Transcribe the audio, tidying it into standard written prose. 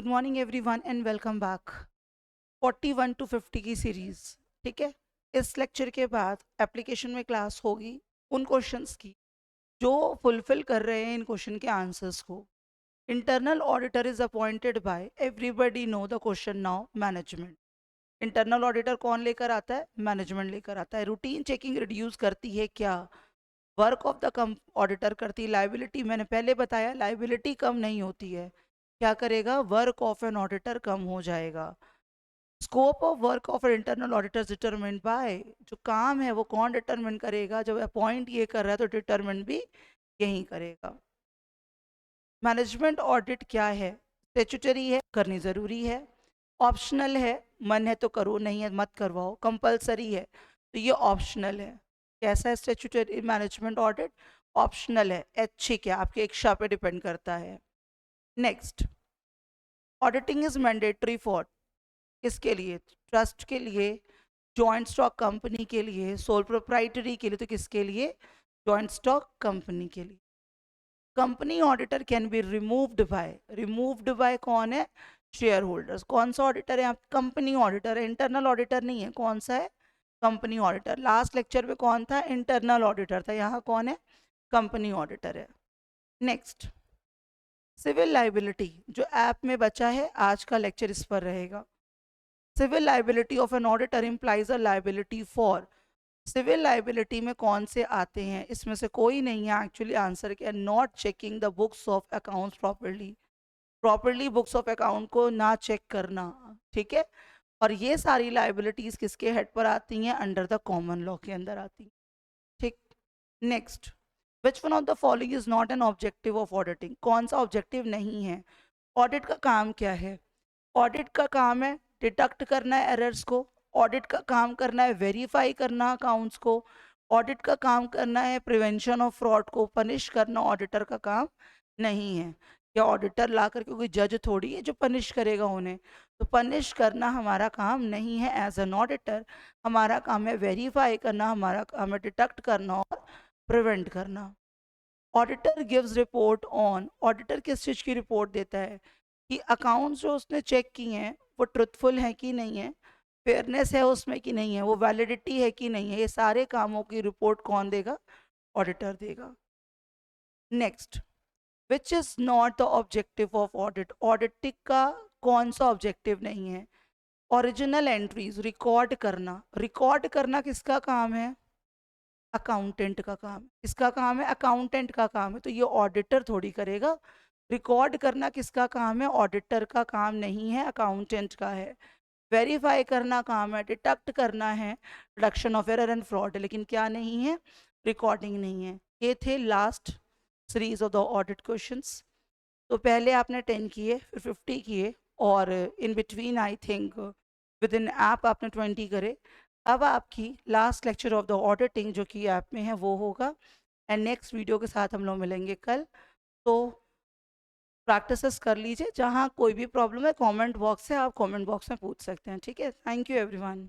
Good morning everyone and welcome back. 41 to 50 की series, ठीक है। इस लेक्चर के बाद एप्लीकेशन में क्लास होगी उन क्वेश्चंस की जो फुलफिल कर रहे हैं इन क्वेश्चन के आंसर्स को। Internal auditor is appointed by everybody know the question now management. Internal auditor कौन लेकर आता है? मैनेजमेंट लेकर आता है। रूटीन चेकिंग रिड्यूस करती है क्या? Work of the come auditor करती है। लाइबिलिटी मैंने पहले बताया, लाइबिलिटी कम नहीं होती है। क्या करेगा? वर्क ऑफ एन ऑडिटर कम हो जाएगा। Scope of work of an internal auditor determined bye, जो काम है वो कौन डिटरमिन करेगा? जब अपॉइंट ये कर रहा है तो डिटरमिन भी यही करेगा। मैनेजमेंट ऑडिट क्या है? स्टेचुटरी है, करनी जरूरी है। ऑप्शनल है, मन है तो करो, नहीं है मत करवाओ। कंपलसरी है तो ये ऑप्शनल है। कैसा है स्टेचुटरी मैनेजमेंट ऑडिट? ऑप्शनल है। ऐच्छिक है, आपकी इच्छा पे डिपेंड करता है। Next, auditing is mandatory for, किसके लिए? ट्रस्ट के लिए, जॉइंट स्टॉक कंपनी के लिए, सोल प्रोप्राइटरी के लिए। तो किसके लिए? जॉइंट स्टॉक कंपनी के लिए। Company auditor can be removed by कौन है? Share holders. कौन सा ऑडिटर है? आप कंपनी ऑडिटर है, इंटरनल ऑडिटर नहीं है। कौन सा है? Company auditor. लास्ट लेक्चर में कौन था? इंटरनल ऑडिटर था। यहाँ कौन है? कंपनी ऑडिटर है। नेक्स्ट, सिविल लाइबिलिटी जो ऐप में बचा है, आज का लेक्चर इस पर रहेगा। Civil liability of an auditor implies a liability for. Civil liability में कौन से आते हैं? इसमें से कोई नहीं है एक्चुअली आंसर के। Not checking the books of accounts properly books of account को ना चेक करना, ठीक है। और ये सारी लाइबिलिटीज किसके हेड पर आती हैं? अंडर द कॉमन लॉ के अंदर आती हैं, ठीक। Next, which one of the following is not an objective of auditing? कौन सा ऑब्जेक्टिव नहीं है? ऑडिट का काम क्या है? ऑडिट का काम है डिटेक्ट करना है एरर्स को। ऑडिट का काम करना है वेरीफाई करना अकाउंट्स को। ऑडिट का काम करना है प्रिवेंशन ऑफ फ्रॉड को पनिश करना। ऑडिटर का काम नहीं है। या ऑडिटर ला करके कोई जज थोड़ी है जो पनिश करेगा उन्हें। तो पनिश करना हमारा काम नहीं है एज एन ऑडिटर। हमारा काम है वेरीफाई करना, हमारा काम है डिटेक्ट करना और प्रिवेंट करना। Auditor gives report on, auditor किस चीज़ की रिपोर्ट देता है? कि अकाउंट्स जो उसने चेक किए हैं वो ट्रुथफुल है कि नहीं है, फेयरनेस है उसमें कि नहीं है, वो वैलिडिटी है कि नहीं है। ये सारे कामों की रिपोर्ट कौन देगा? ऑडिटर देगा। Next, which is not the objective of audit? Auditing का कौन सा ऑब्जेक्टिव नहीं है? ओरिजिनल एंट्रीज रिकॉर्ड करना। रिकॉर्ड करना किसका काम है? अकाउंटेंट का काम। किसका काम है? अकाउंटेंट का काम है। तो ये ऑडिटर थोड़ी करेगा। रिकॉर्ड करना किसका काम है? ऑडिटर का काम नहीं है, अकाउंटेंट का है। वेरीफाई करना काम है, डिटेक्ट करना है, reduction of error and fraud, लेकिन क्या नहीं है? रिकॉर्डिंग नहीं है। ये थे last series of the audit questions. तो पहले आपने 10 किए, फिर 50 किए, और in between I think with in app आपने 20 करे। अब आपकी last lecture of the auditing जो कि ऐप में है वो होगा। एंड नेक्स्ट वीडियो के साथ हम लोग मिलेंगे कल। तो प्रैक्टिसेस कर लीजिए। जहाँ कोई भी प्रॉब्लम है कमेंट बॉक्स है, आप कमेंट बॉक्स में पूछ सकते हैं, ठीक है। Thank you everyone.